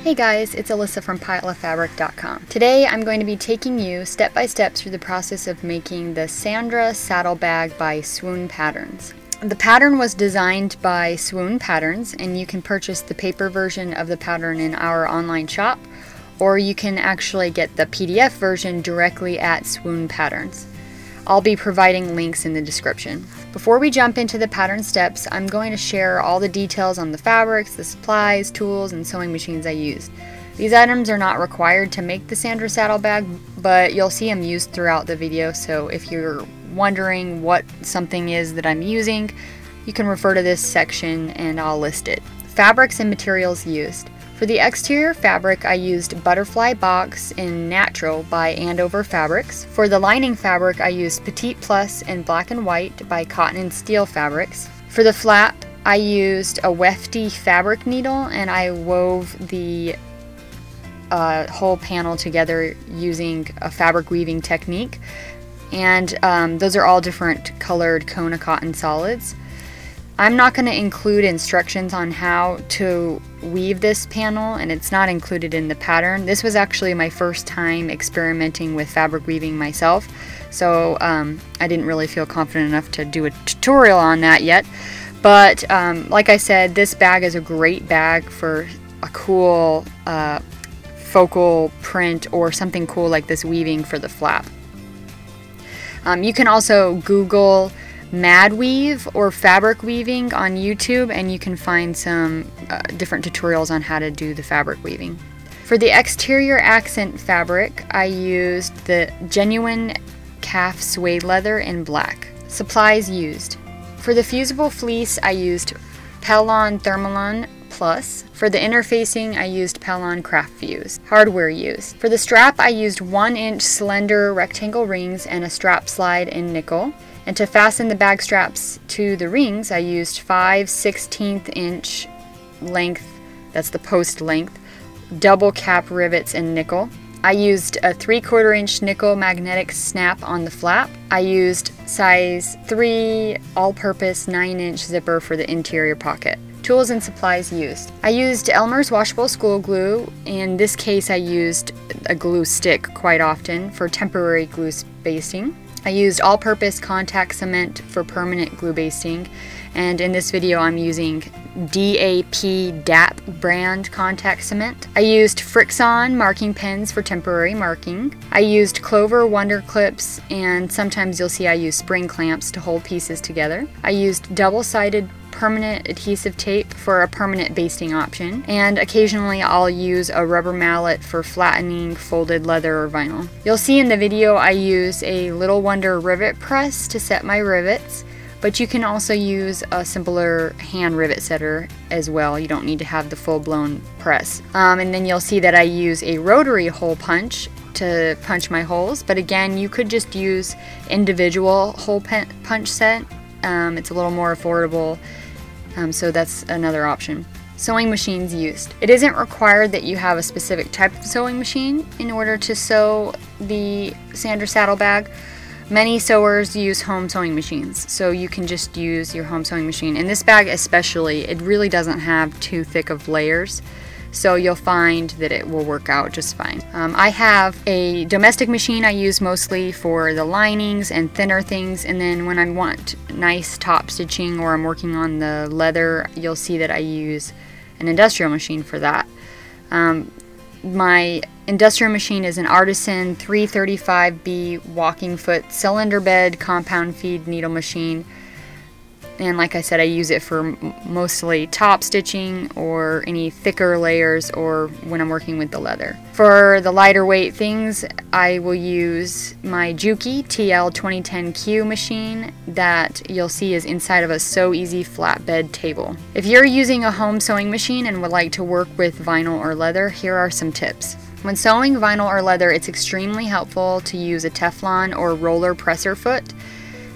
Hey guys, it's Alyssa from pileoffabric.com. Today I'm going to be taking you step by step through the process of making the Sandra saddle bag by Swoon Patterns. The pattern was designed by Swoon Patterns, and you can purchase the paper version of the pattern in our online shop, or you can actually get the PDF version directly at Swoon Patterns. I'll be providing links in the description. Before we jump into the pattern steps, I'm going to share all the details on the fabrics, the supplies, tools, and sewing machines I used. These items are not required to make the Sandra saddle bag, but you'll see them used throughout the video, so if you're wondering what something is that I'm using, you can refer to this section and I'll list it. Fabrics and materials used. For the exterior fabric, I used Butterfly Box in Natural by Andover Fabrics. For the lining fabric, I used Petite Plus in Black and White by Cotton and Steel Fabrics. For the flap, I used a Wefty fabric needle, and I wove the whole panel together using a fabric weaving technique. And those are all different colored Kona cotton solids. I'm not going to include instructions on how to weave this panel, and it's not included in the pattern. This was actually my first time experimenting with fabric weaving myself, so I didn't really feel confident enough to do a tutorial on that yet. But like I said, this bag is a great bag for a cool focal print or something cool like this weaving for the flap. You can also Google Mad Weave or fabric weaving on YouTube, and you can find some different tutorials on how to do the fabric weaving. For the exterior accent fabric, I used the genuine calf suede leather in black. Supplies used. For the fusible fleece, I used Pellon Thermalon Plus. For the interfacing, I used Pellon Craft Fuse. Hardware used. For the strap, I used 1-inch slender rectangle rings and a strap slide in nickel. And to fasten the bag straps to the rings, I used 5/16 inch length, that's the post length, double cap rivets in nickel. I used a 3/4 inch nickel magnetic snap on the flap. I used size 3 all-purpose 9-inch zipper for the interior pocket. Tools and supplies used. I used Elmer's washable school glue. In this case, I used a glue stick quite often for temporary glue basting. I used all-purpose contact cement for permanent glue basting, and in this video I'm using DAP brand contact cement. I used Frixon marking pens for temporary marking. I used Clover Wonder Clips, and sometimes you'll see I use spring clamps to hold pieces together. I used double-sided permanent adhesive tape for a permanent basting option, and occasionally I'll use a rubber mallet for flattening folded leather or vinyl. You'll see in the video I use a Little Wonder rivet press to set my rivets, but you can also use a simpler hand rivet setter as well. You don't need to have the full-blown press. And then you'll see that I use a rotary hole punch to punch my holes, but again, you could just use individual hole punch set. It's a little more affordable, so that's another option. Sewing machines used. It isn't required that you have a specific type of sewing machine in order to sew the Sandra saddle bag. Many sewers use home sewing machines, so you can just use your home sewing machine. In this bag especially, it really doesn't have too thick of layers, so you'll find that it will work out just fine. I have a domestic machine I use mostly for the linings and thinner things, and then when I want nice top stitching or I'm working on the leather, you'll see that I use an industrial machine for that. My industrial machine is an Artisan 335B walking foot cylinder bed compound feed needle machine. And like I said, I use it for mostly top stitching or any thicker layers or when I'm working with the leather. For the lighter weight things, I will use my Juki TL 2010Q machine that you'll see is inside of a Sew Easy flatbed table. If you're using a home sewing machine and would like to work with vinyl or leather, here are some tips. When sewing vinyl or leather, it's extremely helpful to use a Teflon or roller presser foot,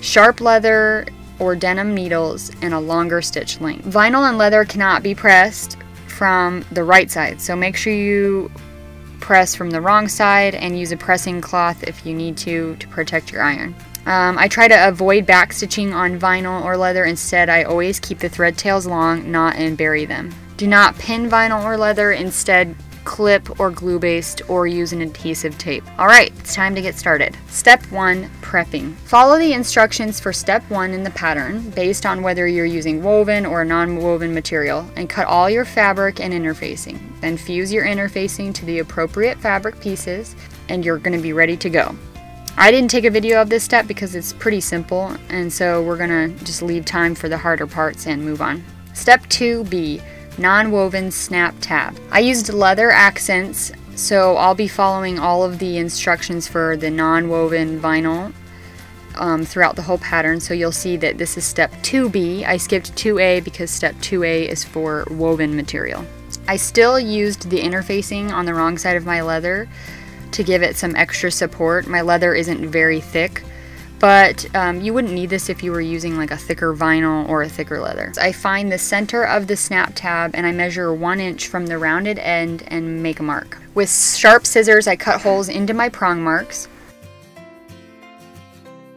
sharp leather or denim needles, and a longer stitch length. Vinyl and leather cannot be pressed from the right side, so make sure you press from the wrong side and use a pressing cloth if you need to protect your iron. I try to avoid back stitching on vinyl or leather. Instead, I always keep the thread tails long, knot, and bury them. Do not pin vinyl or leather. Instead, clip or glue based, or use an adhesive tape. Alright, it's time to get started. Step 1, prepping. Follow the instructions for step 1 in the pattern based on whether you're using woven or non-woven material, and cut all your fabric and interfacing. Then fuse your interfacing to the appropriate fabric pieces and you're going to be ready to go. I didn't take a video of this step because it's pretty simple, and so we're going to just leave time for the harder parts and move on. Step 2B, non-woven snap tab. I used leather accents, so I'll be following all of the instructions for the non-woven vinyl throughout the whole pattern, so you'll see that this is step 2B. I skipped 2A because step 2A is for woven material. I still used the interfacing on the wrong side of my leather to give it some extra support. My leather isn't very thick, but you wouldn't need this if you were using like a thicker vinyl or a thicker leather. I find the center of the snap tab and I measure 1 inch from the rounded end and make a mark. With sharp scissors, I cut holes into my prong marks.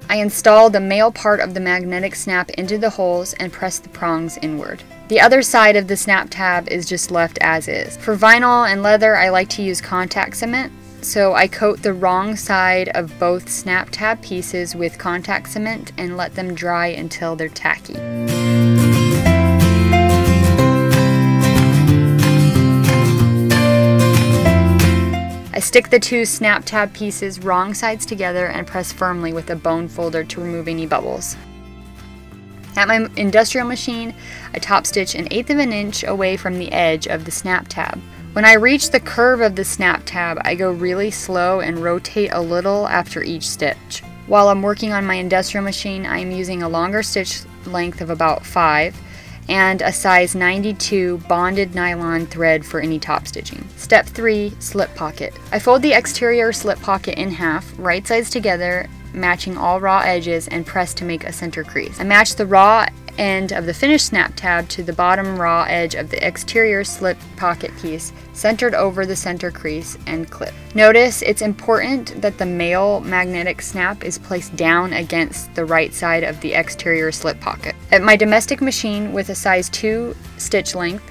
I install the male part of the magnetic snap into the holes and press the prongs inward. The other side of the snap tab is just left as is. For vinyl and leather, I like to use contact cement. So I coat the wrong side of both snap tab pieces with contact cement and let them dry until they're tacky. I stick the two snap tab pieces wrong sides together and press firmly with a bone folder to remove any bubbles. At my industrial machine, I top stitch 1/8 of an inch away from the edge of the snap tab. When I reach the curve of the snap tab, I go really slow and rotate a little after each stitch. While I'm working on my industrial machine, I am using a longer stitch length of about 5 and a size 92 bonded nylon thread for any top stitching. Step 3, slip pocket. I fold the exterior slip pocket in half, right sides together, matching all raw edges, and press to make a center crease. I match the raw end of the finished snap tab to the bottom raw edge of the exterior slip pocket piece, centered over the center crease, and clip. Notice it's important that the male magnetic snap is placed down against the right side of the exterior slip pocket. At my domestic machine with a size 2 stitch length,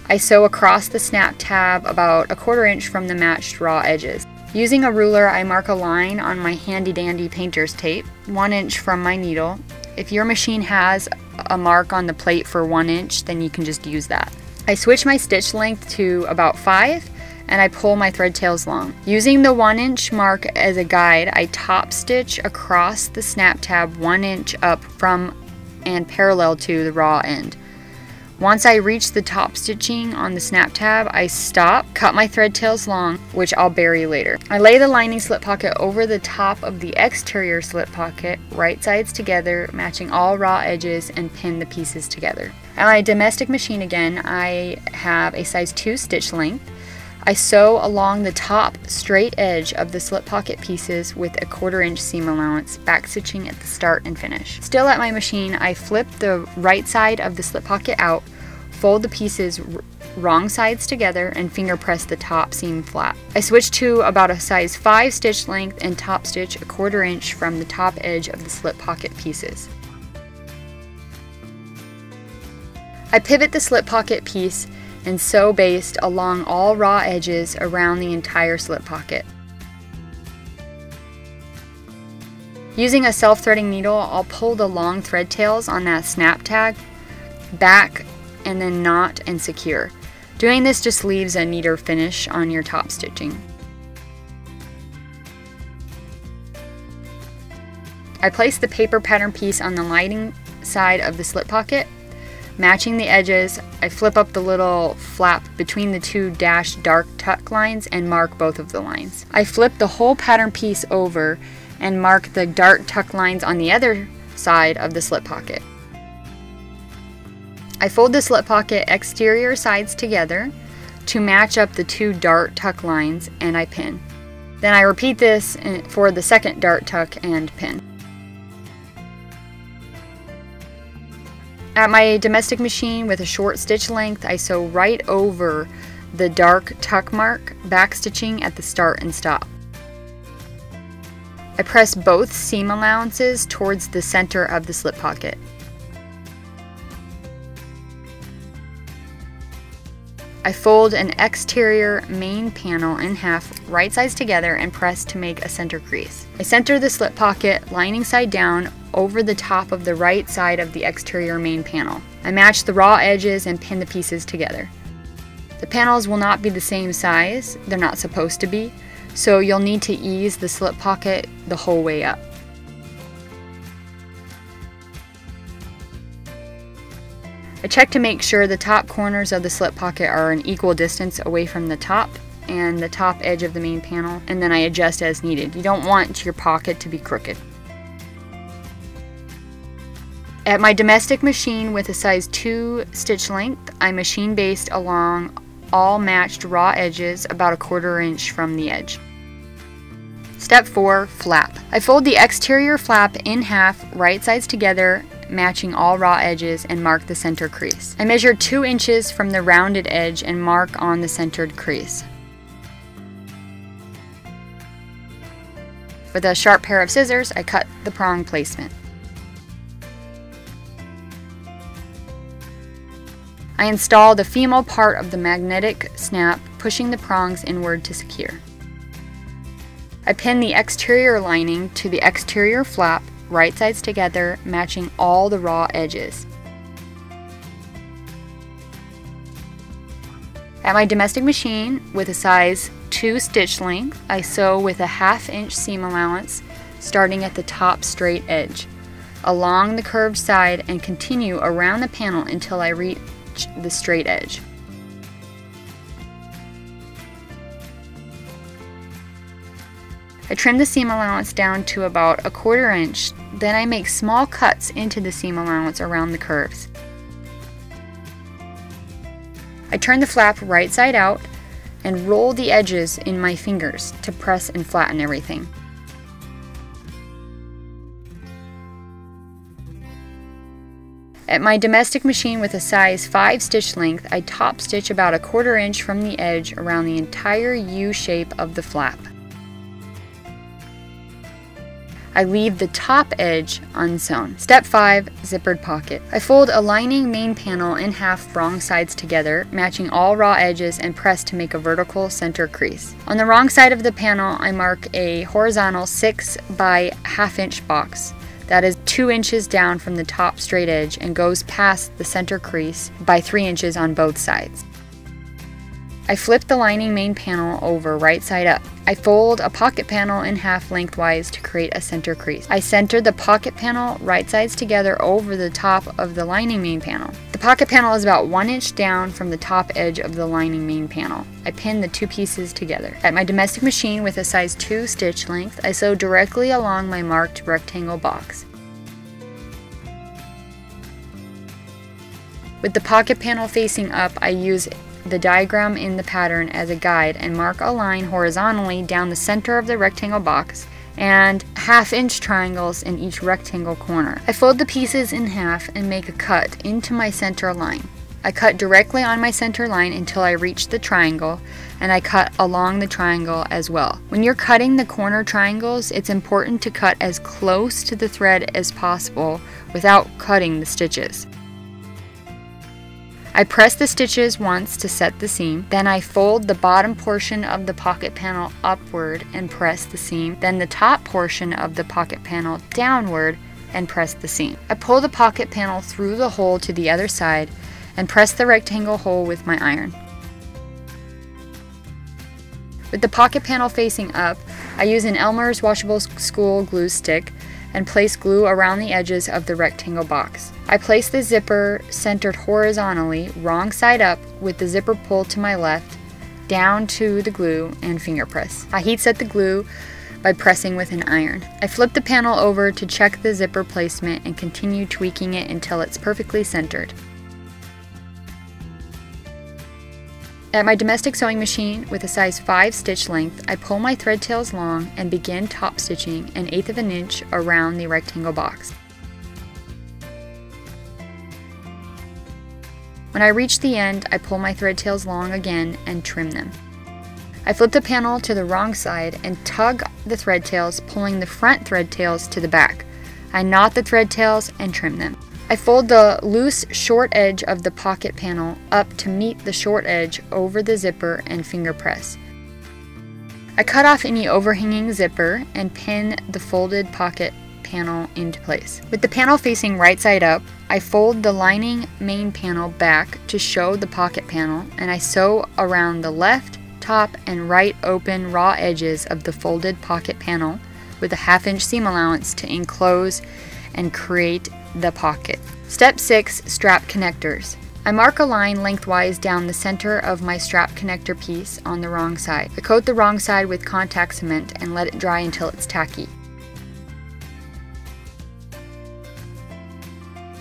I sew across the snap tab about 1/4 inch from the matched raw edges. Using a ruler, I mark a line on my handy dandy painter's tape, 1 inch from my needle. If your machine has a mark on the plate for 1 inch, then you can just use that. I switch my stitch length to about 5 and I pull my thread tails long. Using the 1 inch mark as a guide, I top stitch across the snap tab 1 inch up from and parallel to the raw end. Once I reach the top stitching on the snap tab, I stop, cut my thread tails long, which I'll bury later. I lay the lining slip pocket over the top of the exterior slip pocket, right sides together, matching all raw edges, and pin the pieces together. At my domestic machine again, I have a size 2 stitch length. I sew along the top straight edge of the slip pocket pieces with a 1/4 inch seam allowance, back stitching at the start and finish. Still at my machine, I flip the right side of the slip pocket out, fold the pieces wrong sides together, and finger press the top seam flat. I switch to about a size 5 stitch length and top stitch 1/4 inch from the top edge of the slip pocket pieces. I pivot the slip pocket piece and sew baste along all raw edges around the entire slip pocket. Using a self-threading needle, I'll pull the long thread tails on that snap tag back and then knot and secure. Doing this just leaves a neater finish on your top stitching. I place the paper pattern piece on the lining side of the slip pocket. Matching the edges, I flip up the little flap between the two dashed dark tuck lines and mark both of the lines. I flip the whole pattern piece over and mark the dark tuck lines on the other side of the slip pocket. I fold the slip pocket exterior sides together to match up the two dart tuck lines, and I pin. Then I repeat this for the second dart tuck and pin. At my domestic machine with a short stitch length, I sew right over the dark tuck mark, back stitching at the start and stop. I press both seam allowances towards the center of the slip pocket. I fold an exterior main panel in half, right sides together, and press to make a center crease. I center the slip pocket lining side down over the top of the right side of the exterior main panel. I match the raw edges and pin the pieces together. The panels will not be the same size, they're not supposed to be, so you'll need to ease the slip pocket the whole way up. I check to make sure the top corners of the slip pocket are an equal distance away from the top and the top edge of the main panel, and then I adjust as needed. You don't want your pocket to be crooked. At my domestic machine with a size 2 stitch length, I machine based along all matched raw edges about 1/4 inch from the edge. Step 4, flap. I fold the exterior flap in half, right sides together, matching all raw edges, and mark the center crease. I measure 2 inches from the rounded edge and mark on the centered crease. With a sharp pair of scissors, I cut the prong placement. I install the female part of the magnetic snap, pushing the prongs inward to secure. I pin the exterior lining to the exterior flap, right sides together, matching all the raw edges. At my domestic machine with a size 2 stitch length, I sew with a 1/2 inch seam allowance starting at the top straight edge, along the curved side, and continue around the panel until I reach the straight edge. I trim the seam allowance down to about 1/4 inch, then I make small cuts into the seam allowance around the curves. I turn the flap right side out and roll the edges in my fingers to press and flatten everything. At my domestic machine with a size 5 stitch length, I top stitch about 1/4 inch from the edge around the entire U shape of the flap. I leave the top edge unsewn. Step 5, zippered pocket. I fold a lining main panel in half wrong sides together, matching all raw edges, and press to make a vertical center crease. On the wrong side of the panel, I mark a horizontal 6 by 1/2 inch box that is 2 inches down from the top straight edge and goes past the center crease by 3 inches on both sides. I flip the lining main panel over right side up. I fold a pocket panel in half lengthwise to create a center crease. I center the pocket panel right sides together over the top of the lining main panel. The pocket panel is about 1 inch down from the top edge of the lining main panel. I pin the 2 pieces together. At my domestic machine with a size 2 stitch length, I sew directly along my marked rectangle box. With the pocket panel facing up, I use the diagram in the pattern as a guide and mark a line horizontally down the center of the rectangle box and 1/2 inch triangles in each rectangle corner. I fold the pieces in half and make a cut into my center line. I cut directly on my center line until I reach the triangle, and I cut along the triangle as well. When you're cutting the corner triangles, it's important to cut as close to the thread as possible without cutting the stitches. I press the stitches once to set the seam, then I fold the bottom portion of the pocket panel upward and press the seam, then the top portion of the pocket panel downward and press the seam. I pull the pocket panel through the hole to the other side and press the rectangle hole with my iron. With the pocket panel facing up, I use an Elmer's washable school glue stick and place glue around the edges of the rectangle box. I place the zipper centered horizontally, wrong side up, with the zipper pulled to my left, down to the glue, and finger press. I heat set the glue by pressing with an iron. I flip the panel over to check the zipper placement and continue tweaking it until it's perfectly centered. At my domestic sewing machine with a size 5 stitch length, I pull my thread tails long and begin top stitching 1/8 of an inch around the rectangle box. When I reach the end, I pull my thread tails long again and trim them. I flip the panel to the wrong side and tug the thread tails, pulling the front thread tails to the back. I knot the thread tails and trim them. I fold the loose short edge of the pocket panel up to meet the short edge over the zipper and finger press. I cut off any overhanging zipper and pin the folded pocket panel into place. With the panel facing right side up, I fold the lining main panel back to show the pocket panel, and I sew around the left, top, and right open raw edges of the folded pocket panel with a 1/2 inch seam allowance to enclose and create the pocket. Step 6. Strap connectors. I mark a line lengthwise down the center of my strap connector piece on the wrong side. I coat the wrong side with contact cement and let it dry until it's tacky.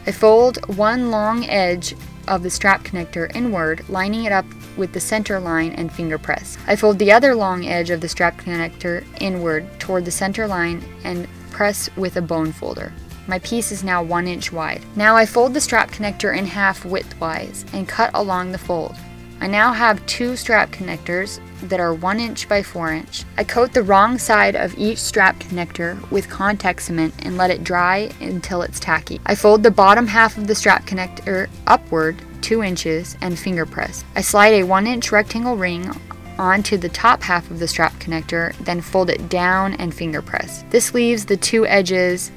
I fold one long edge of the strap connector inward, lining it up with the center line and finger press. I fold the other long edge of the strap connector inward toward the center line and press with a bone folder. My piece is now 1 inch wide. Now I fold the strap connector in half widthwise and cut along the fold. I now have 2 strap connectors that are 1 inch by 4 inch. I coat the wrong side of each strap connector with contact cement and let it dry until it's tacky. I fold the bottom half of the strap connector upward 2 inches and finger press. I slide a 1 inch rectangle ring onto the top half of the strap connector, then fold it down and finger press. This leaves the 2 edges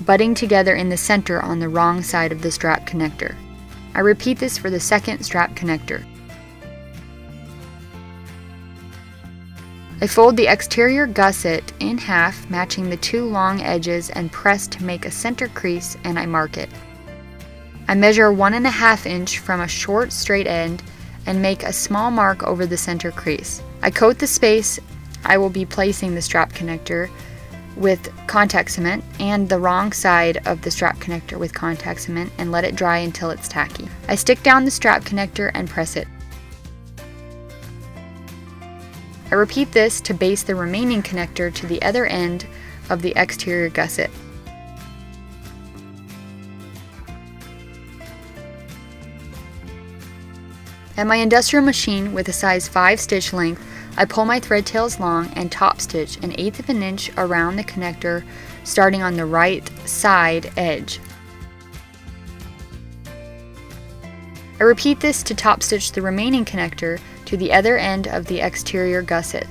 butting together in the center on the wrong side of the strap connector. I repeat this for the second strap connector. I fold the exterior gusset in half, matching the 2 long edges, and press to make a center crease, and I mark it. I measure 1.5 inch from a short straight end and make a small mark over the center crease. I coat the space I will be placing the strap connector with contact cement and the wrong side of the strap connector with contact cement and let it dry until it's tacky. I stick down the strap connector and press it. I repeat this to base the remaining connector to the other end of the exterior gusset. At my industrial machine with a size 5 stitch length, I pull my thread tails long and top stitch 1/8 of an inch around the connector, starting on the right side edge. I repeat this to top stitch the remaining connector to the other end of the exterior gusset.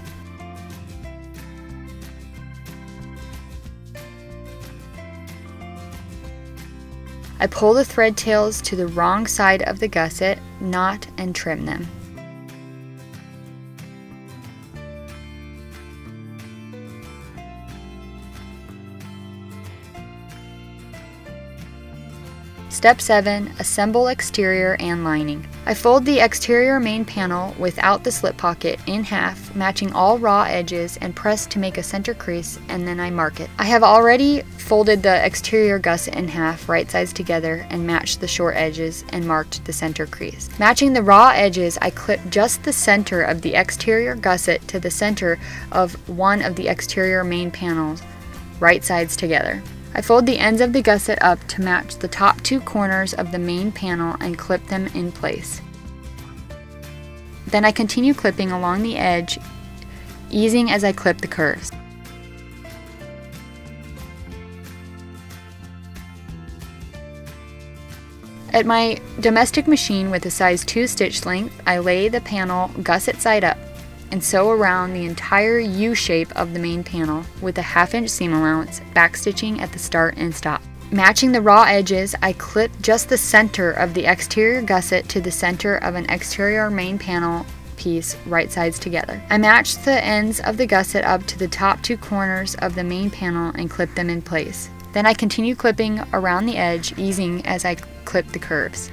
I pull the thread tails to the wrong side of the gusset, knot and trim them. Step 7. Assemble exterior and lining. I fold the exterior main panel without the slip pocket in half, matching all raw edges, and press to make a center crease, and then I mark it. I have already folded the exterior gusset in half, right sides together, and matched the short edges and marked the center crease. Matching the raw edges, I clip just the center of the exterior gusset to the center of one of the exterior main panels, right sides together. I fold the ends of the gusset up to match the top 2 corners of the main panel and clip them in place. Then I continue clipping along the edge, easing as I clip the curves. At my domestic machine with a size 2 stitch length, I lay the panel gusset side up and sew around the entire U shape of the main panel with a 1/2 inch seam allowance, backstitching at the start and stop. Matching the raw edges, I clip just the center of the exterior gusset to the center of an exterior main panel piece, right sides together. I match the ends of the gusset up to the top 2 corners of the main panel and clip them in place. Then I continue clipping around the edge, easing as I clip the curves.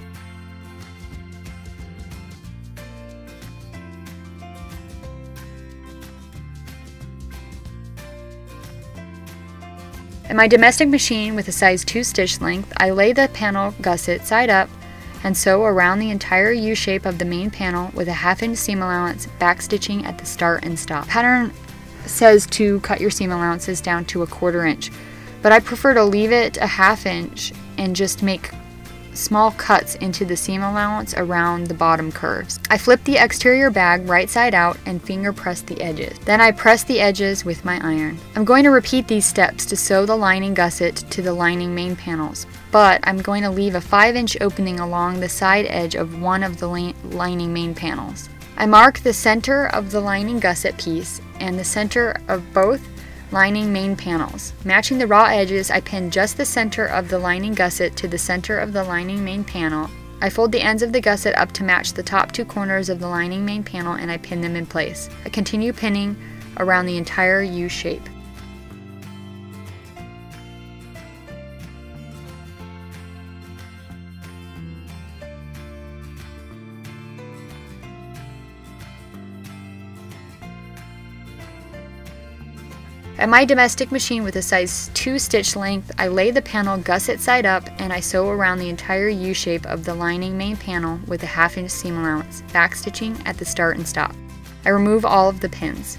In my domestic machine with a size 2 stitch length, I lay the panel gusset side up and sew around the entire U shape of the main panel with a 1/2 inch seam allowance, backstitching at the start and stop. Pattern says to cut your seam allowances down to 1/4 inch, but I prefer to leave it a 1/2 inch and just make small cuts into the seam allowance around the bottom curves. I flip the exterior bag right side out and finger press the edges. Then I press the edges with my iron. I'm going to repeat these steps to sew the lining gusset to the lining main panels, but I'm going to leave a 5-inch opening along the side edge of one of the lining main panels. I mark the center of the lining gusset piece and the center of both lining main panels. Matching the raw edges, I pin just the center of the lining gusset to the center of the lining main panel. I fold the ends of the gusset up to match the top 2 corners of the lining main panel and I pin them in place. I continue pinning around the entire U shape. At my domestic machine with a size 2 stitch length, I lay the panel gusset side up and I sew around the entire U shape of the lining main panel with a 1/2 inch seam allowance, backstitching at the start and stop. I remove all of the pins.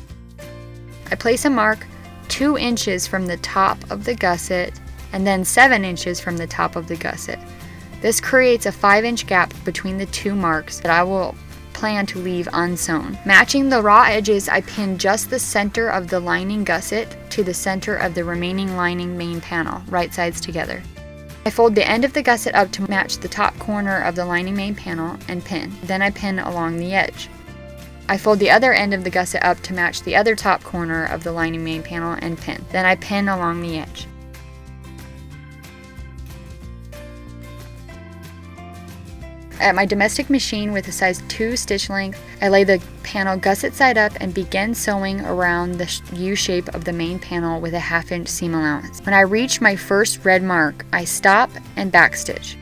I place a mark 2 inches from the top of the gusset and then 7 inches from the top of the gusset. This creates a 5-inch gap between the 2 marks that I will plan to leave unsewn. Matching the raw edges, I pin just the center of the lining gusset to the center of the remaining lining main panel, right sides together. I fold the end of the gusset up to match the top corner of the lining main panel and pin. Then I pin along the edge. I fold the other end of the gusset up to match the other top corner of the lining main panel and pin. Then I pin along the edge. At my domestic machine with a size 2 stitch length, I lay the panel gusset side up and begin sewing around the U shape of the main panel with a 1/2 inch seam allowance. When I reach my first red mark, I stop and backstitch.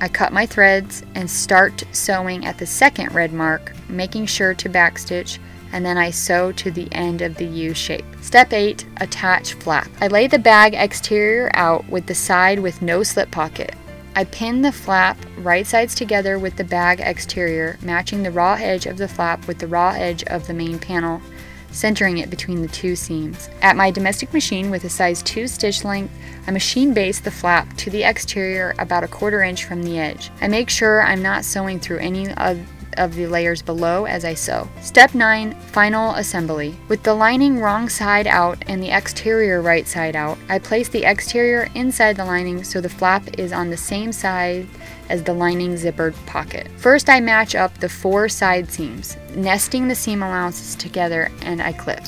I cut my threads and start sewing at the second red mark, making sure to backstitch, and then I sew to the end of the U shape. Step 8, attach flap. I lay the bag exterior out with the side with no slip pocket. I pin the flap right sides together with the bag exterior, matching the raw edge of the flap with the raw edge of the main panel, centering it between the 2 seams. At my domestic machine with a size 2 stitch length, I machine base the flap to the exterior about a 1/4 inch from the edge. I make sure I'm not sewing through any of the layers below as I sew. Step 9, final assembly. With the lining wrong side out and the exterior right side out, I place the exterior inside the lining so the flap is on the same side as the lining zippered pocket. First, I match up the 4 side seams, nesting the seam allowances together, and I clip.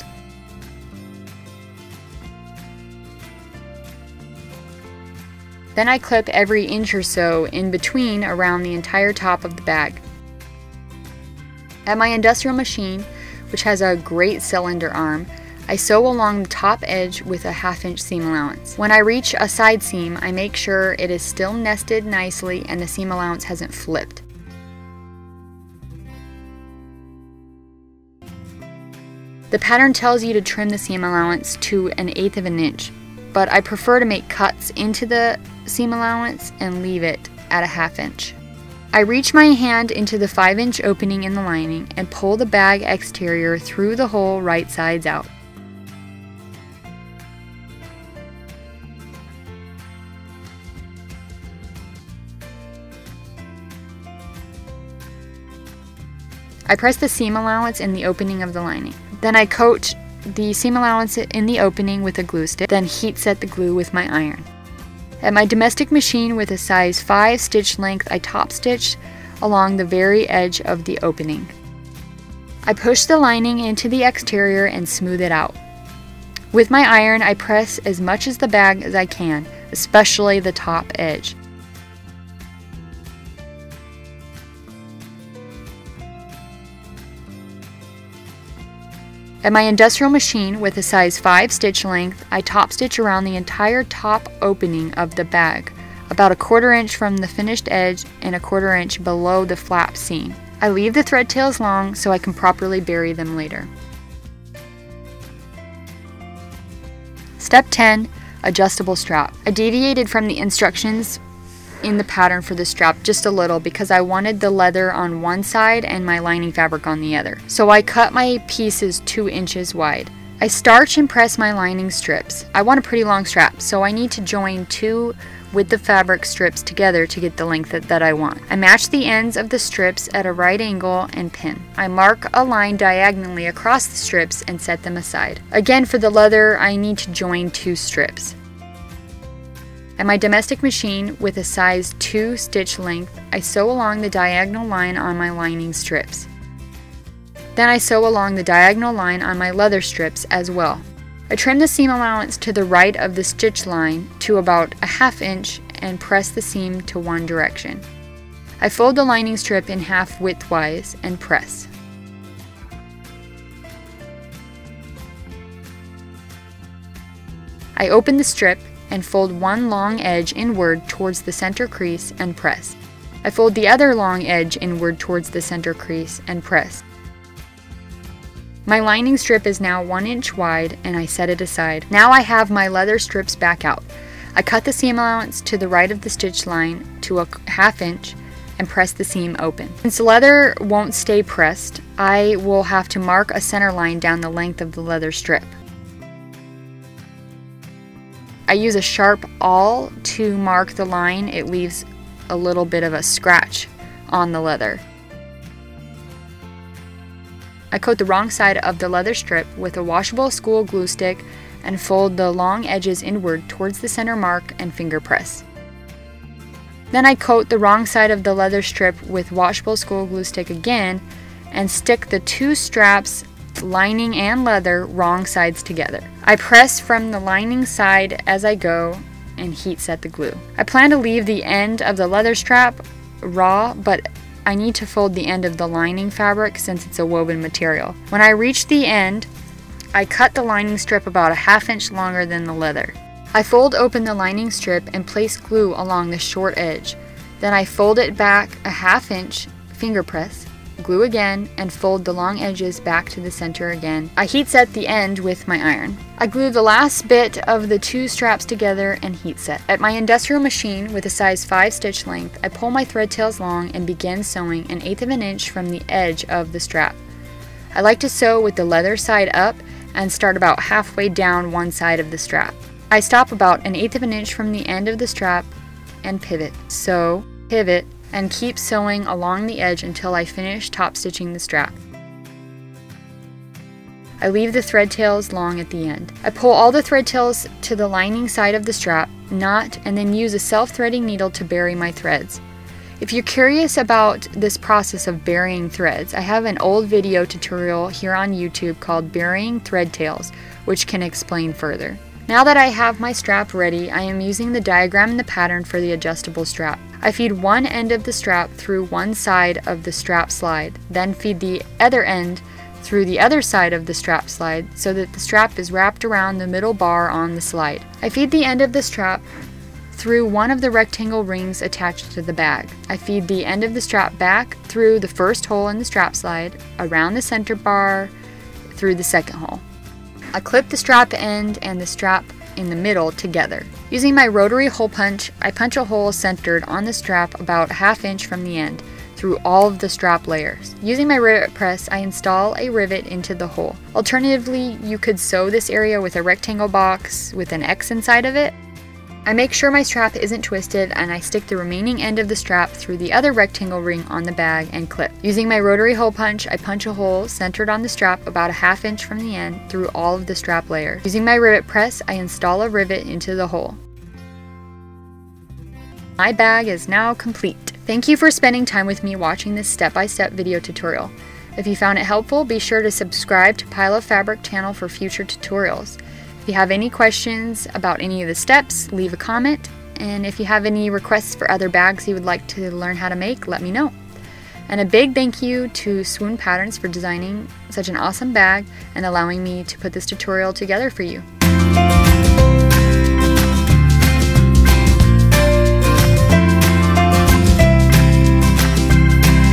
Then I clip every inch or so in between around the entire top of the bag. At my industrial machine, which has a great cylinder arm, I sew along the top edge with a 1/2 inch seam allowance. When I reach a side seam, I make sure it is still nested nicely and the seam allowance hasn't flipped. The pattern tells you to trim the seam allowance to 1/8 of an inch, but I prefer to make cuts into the seam allowance and leave it at a 1/2 inch. I reach my hand into the 5-inch opening in the lining and pull the bag exterior through the hole right sides out. I press the seam allowance in the opening of the lining. Then I coat the seam allowance in the opening with a glue stick, then heat set the glue with my iron. At my domestic machine with a size 5 stitch length, I top stitch along the very edge of the opening. I push the lining into the exterior and smooth it out. With my iron, I press as much of the bag as I can, especially the top edge. At my industrial machine with a size 5 stitch length, I top stitch around the entire top opening of the bag, about a 1/4 inch from the finished edge and a 1/4 inch below the flap seam. I leave the thread tails long so I can properly bury them later. Step 10, adjustable strap. I deviated from the instructions in the pattern for the strap just a little because I wanted the leather on one side and my lining fabric on the other. So I cut my pieces 2 inches wide. I starch and press my lining strips. I want a pretty long strap, so I need to join 2 with the fabric strips together to get the length that I want. I match the ends of the strips at a right angle and pin. I mark a line diagonally across the strips and set them aside. Again, for the leather, I need to join 2 strips. At my domestic machine with a size 2 stitch length, I sew along the diagonal line on my lining strips. Then I sew along the diagonal line on my leather strips as well. I trim the seam allowance to the right of the stitch line to about a 1/2 inch and press the seam to one direction. I fold the lining strip in half widthwise and press. I open the strip and fold one long edge inward towards the center crease and press. I fold the other long edge inward towards the center crease and press. My lining strip is now 1 inch wide and I set it aside. Now I have my leather strips back out. I cut the seam allowance to the right of the stitch line to a 1/2 inch and press the seam open. Since the leather won't stay pressed, I will have to mark a center line down the length of the leather strip. I use a sharp awl to mark the line. It leaves a little bit of a scratch on the leather. I coat the wrong side of the leather strip with a washable school glue stick and fold the long edges inward towards the center mark and finger press. Then I coat the wrong side of the leather strip with washable school glue stick again and stick the 2 straps, lining and leather, wrong sides together. I press from the lining side as I go and heat set the glue. I plan to leave the end of the leather strap raw, but I need to fold the end of the lining fabric since it's a woven material. When I reach the end, I cut the lining strip about a 1/2 inch longer than the leather. I fold open the lining strip and place glue along the short edge. Then I fold it back a 1/2 inch, finger press, glue again, and fold the long edges back to the center again. I heat set the end with my iron. I glue the last bit of the 2 straps together and heat set. At my industrial machine with a size 5 stitch length, I pull my thread tails long and begin sewing 1/8 of an inch from the edge of the strap. I like to sew with the leather side up and start about halfway down one side of the strap. I stop about 1/8 of an inch from the end of the strap and pivot. Sew, pivot, and keep sewing along the edge until I finish top stitching the strap. I leave the thread tails long at the end. I pull all the thread tails to the lining side of the strap, knot, and then use a self-threading needle to bury my threads. If you're curious about this process of burying threads, I have an old video tutorial here on YouTube called Burying Thread Tails, which can explain further. Now that I have my strap ready, I am using the diagram in the pattern for the adjustable strap. I feed one end of the strap through one side of the strap slide, then feed the other end through the other side of the strap slide so that the strap is wrapped around the middle bar on the slide. I feed the end of the strap through one of the rectangle rings attached to the bag. I feed the end of the strap back through the first hole in the strap slide, around the center bar, through the second hole. I clip the strap end and the strap in the middle together. Using my rotary hole punch, I punch a hole centered on the strap about a 1/2 inch from the end through all of the strap layers. Using my rivet press, I install a rivet into the hole. Alternatively, you could sew this area with a rectangle box with an X inside of it. I make sure my strap isn't twisted and I stick the remaining end of the strap through the other rectangle ring on the bag and clip. Using my rotary hole punch, I punch a hole centered on the strap about a 1/2 inch from the end through all of the strap layers. Using my rivet press, I install a rivet into the hole. My bag is now complete. Thank you for spending time with me watching this step-by-step video tutorial. If you found it helpful, be sure to subscribe to Pile of Fabric channel for future tutorials. If you have any questions about any of the steps, leave a comment, and if you have any requests for other bags you would like to learn how to make, let me know. And a big thank you to Swoon Patterns for designing such an awesome bag and allowing me to put this tutorial together for you.